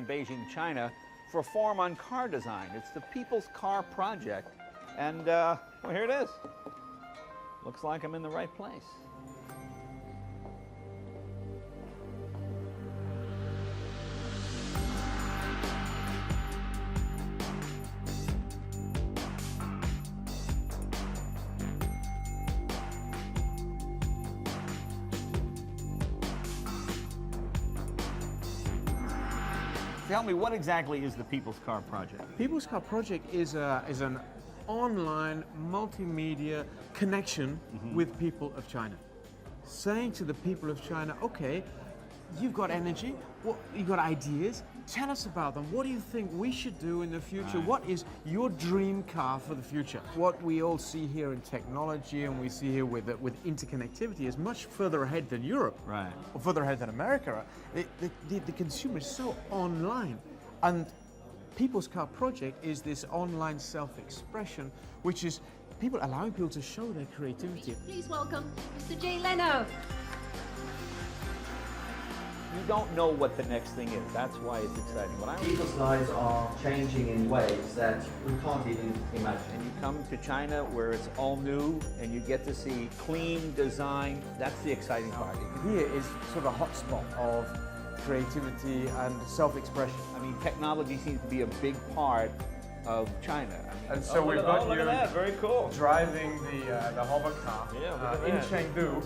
Beijing, China, for a forum on car design. It's the People's Car Project, and well, here it is. Looks like I'm in the right place. Tell me, what exactly is the People's Car Project? People's Car Project is an online multimedia connection with people of China. Saying to the people of China, okay, you've got energy, you've got ideas, tell us about them. What do you think we should do in the future? What is your dream car for the future? What we all see here in technology and we see here with interconnectivity is much further ahead than Europe, Right. or further ahead than America. The consumer is so online, and People's Car Project is this online self-expression, which is allowing people to show their creativity. Please welcome Mr. Jay Leno. You don't know what the next thing is. That's why it's exciting. People's lives are changing in ways that we can't even imagine. And you come to China where it's all new and you get to see clean design. That's the exciting part. Here is sort of a hotspot of creativity and self-expression. I mean, technology seems to be a big part of China. I mean, And so we've got look you at that. Very cool. driving the hover car Yeah, look at in that. Chengdu.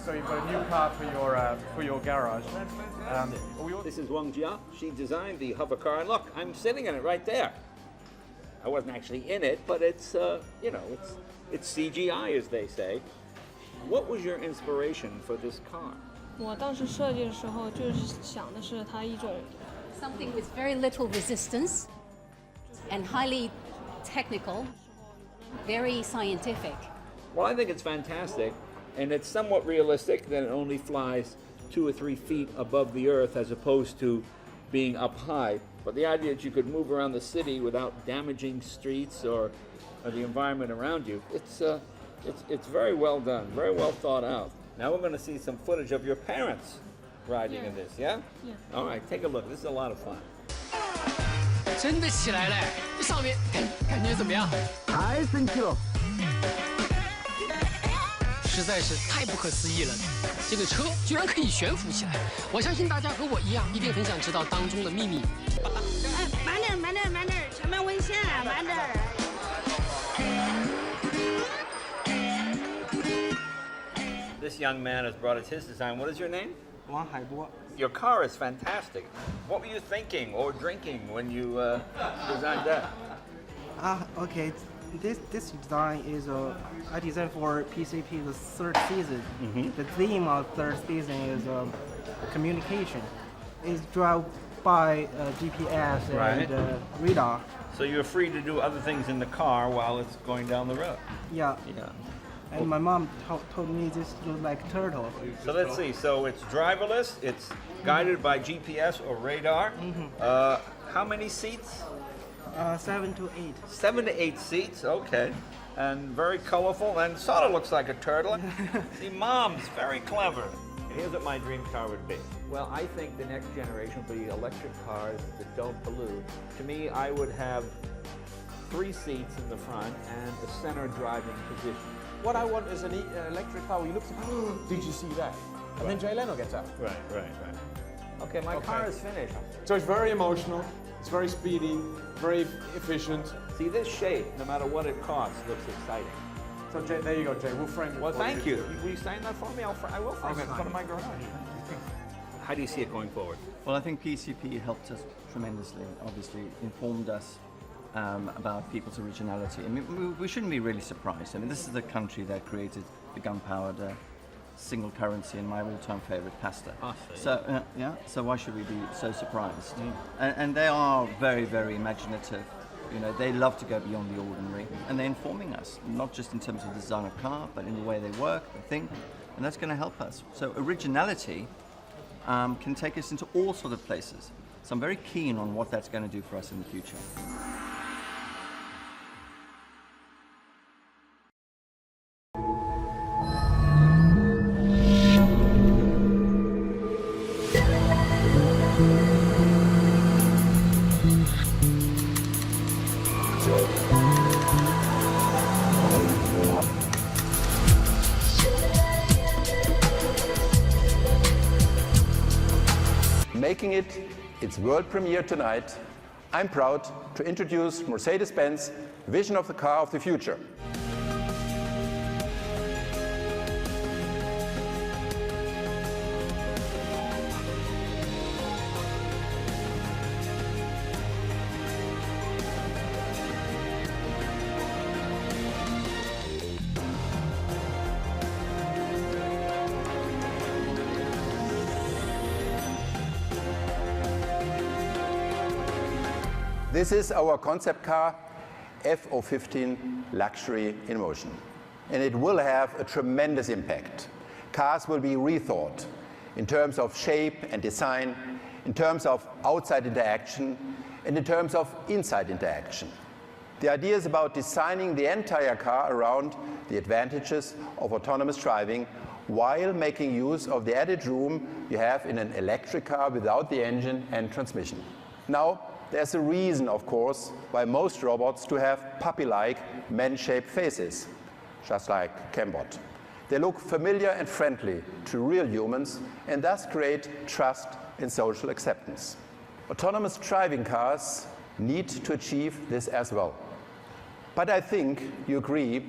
So you've got a new car for your garage. That's fantastic. This is Wang Jia. She designed the hover car, and look, I'm sitting in it right there. I wasn't actually in it, but it's you know, it's CGI, as they say. What was your inspiration for this car? 我当时设计的时候，就是想的是它一种 Something with very little resistance and highly technical, very scientific. Well, I think it's fantastic, and it's somewhat realistic that it only flies 2 or 3 feet above the earth as opposed to being up high. But the idea that you could move around the city without damaging streets or the environment around you, it's very well done, very well thought out. Now we're going to see some footage of your parents riding in this, yeah? Yeah. All right, take a look. This is a lot of fun. 真的起来了，上面感觉怎么样？太神奇了！实在是太不可思议了，这个车居然可以悬浮起来。我相信大家和我一样，一定很想知道当中的秘密。慢点，慢点，慢点，前面危险，慢点。This young man has brought us his design. What is your name? 王海波。 Your car is fantastic. What were you thinking or drinking when you designed that? Okay. This design is I designed for PCP the third season. The theme of third season is communication. It's drive by GPS Right. and radar. So you're free to do other things in the car while it's going down the road. Yeah. Yeah. And my mom told me this looks like turtle. So let's see. So it's driverless. It's guided by GPS or radar. How many seats? 7 to 8. 7 to 8 seats. Okay. And very colorful and sort of looks like a turtle. See, Mom's very clever. Here's what my dream car would be. Well, I think the next generation will be electric cars that don't pollute. To me, I would have 3 seats in the front and the center driving position. What I want is an electric car where you look at, oh, did you see that? And then Jay Leno gets out. Right. Okay, my car is finished. So it's very emotional, it's very speedy, very efficient. See, this shape, no matter what it costs, looks exciting. So Jay, there you go, Jay. We'll frame it. Well, for thank you. Will you sign that for me? I will frame it in front of my garage. How do you see it going forward? Well, I think PCP helped us tremendously, obviously informed us about people's originality. I mean, we shouldn't be really surprised. I mean, this is the country that created the gun-powered single currency and my all-time favorite pasta. So, so why should we be so surprised? And they are very, very imaginative. You know, they love to go beyond the ordinary, and they're informing us, not just in terms of the design of car, but in the way they work, they think, and that's going to help us. So originality can take us into all sort of places. So I'm very keen on what that's going to do for us in the future. Making it its world premiere tonight, I'm proud to introduce Mercedes-Benz vision of the car of the future. This is our concept car, F015 Luxury in Motion. And it will have a tremendous impact. Cars will be rethought in terms of shape and design, in terms of outside interaction, and in terms of inside interaction. The idea is about designing the entire car around the advantages of autonomous driving while making use of the added room you have in an electric car without the engine and transmission. Now, there's a reason, of course, why most robots do have puppy-like, man-shaped faces, just like Cambot. They look familiar and friendly to real humans and thus create trust and social acceptance. Autonomous driving cars need to achieve this as well. But I think you agree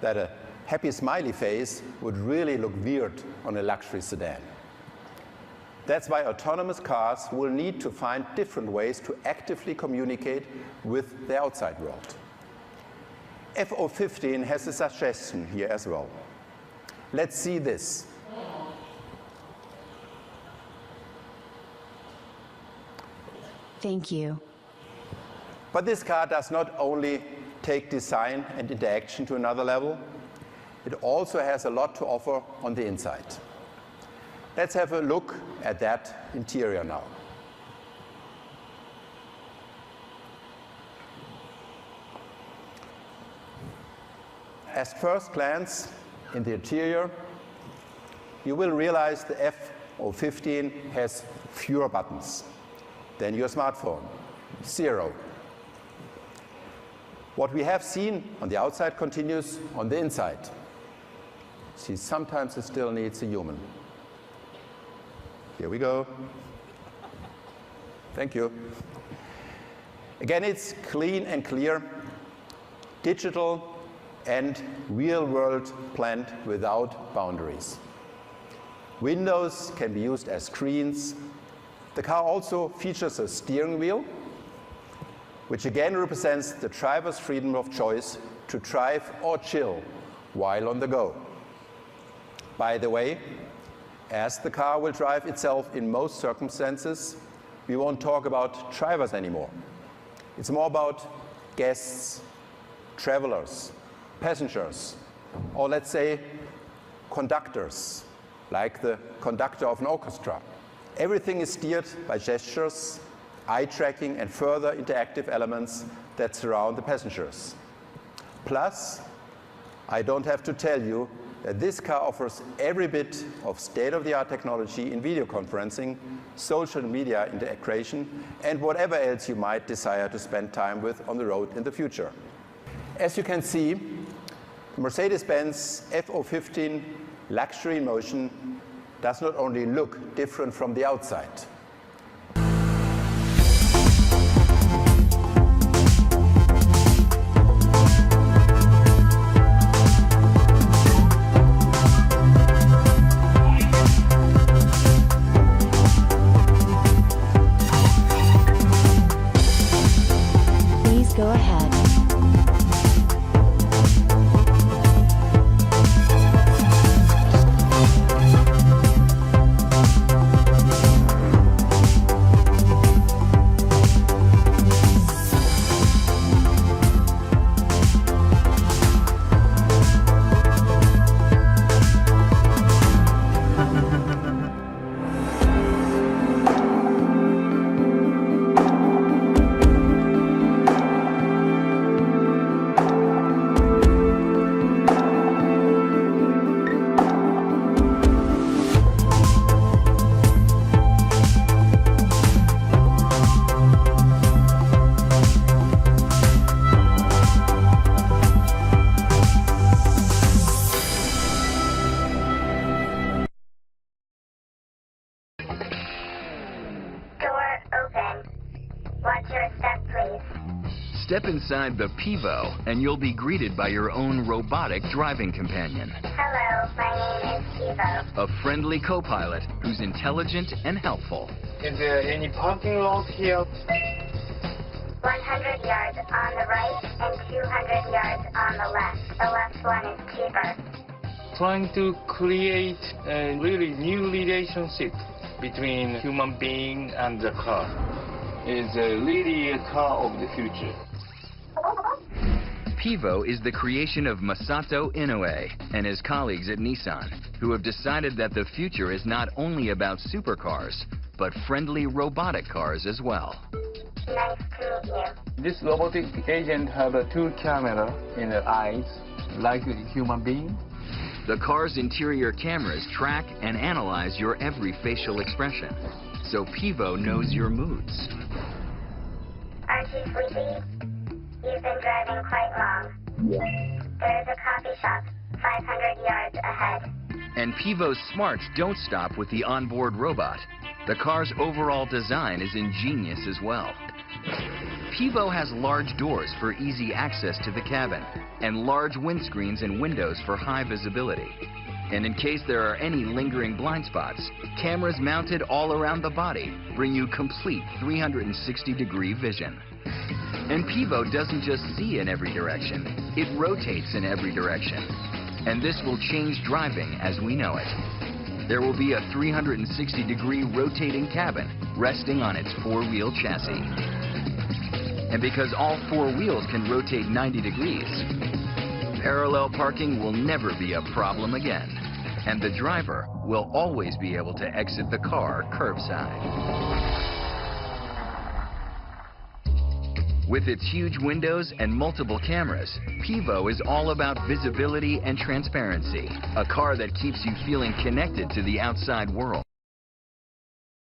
that a happy smiley face would really look weird on a luxury sedan. That's why autonomous cars will need to find different ways to actively communicate with the outside world. F015 has a suggestion here as well. Let's see this. Thank you. But this car does not only take design and interaction to another level, it also has a lot to offer on the inside. Let's have a look at that interior now. At first glance in the interior, you will realize the F015 has fewer buttons than your smartphone, 0. What we have seen on the outside continues on the inside. See, sometimes it still needs a human. Here we go. Thank you. Again, it's clean and clear, digital and real-world planned without boundaries. Windows can be used as screens. The car also features a steering wheel, which again represents the driver's freedom of choice to drive or chill while on the go. By the way, as the car will drive itself in most circumstances, we won't talk about drivers anymore. It's more about guests, travelers, passengers, or let's say conductors, like the conductor of an orchestra. Everything is steered by gestures, eye tracking, and further interactive elements that surround the passengers. Plus, I don't have to tell you that this car offers every bit of state-of-the-art technology in video conferencing, social media integration, and whatever else you might desire to spend time with on the road in the future. As you can see, the Mercedes-Benz F015 Luxury in Motion does not only look different from the outside. Please go ahead. inside the Pivo, and you'll be greeted by your own robotic driving companion. Hello, my name is Pivo. A friendly co-pilot who's intelligent and helpful. Is there any parking lot here? 100 yards on the right and 200 yards on the left. The left one is cheaper. Trying to create a really new relationship between human being and the car. Is really a car of the future. Pivo is the creation of Masato Inoue and his colleagues at Nissan, who have decided that the future is not only about supercars, but friendly robotic cars as well. Nice to meet you. This robotic agent has two cameras in the eyes, like a human being. The car's interior cameras track and analyze your every facial expression, so Pivo knows your moods. Aren't you sleepy? You've been driving quite long. There's a coffee shop 500 yards ahead. And Pivo's smarts don't stop with the onboard robot. The car's overall design is ingenious as well. Pivo has large doors for easy access to the cabin, and large windscreens and windows for high visibility. And in case there are any lingering blind spots, cameras mounted all around the body bring you complete 360-degree vision. And Pivo doesn't just see in every direction, it rotates in every direction. And this will change driving as we know it. There will be a 360-degree rotating cabin resting on its four-wheel chassis. And because all four wheels can rotate 90 degrees, parallel parking will never be a problem again. And the driver will always be able to exit the car curbside. With its huge windows and multiple cameras, Pivo is all about visibility and transparency, a car that keeps you feeling connected to the outside world.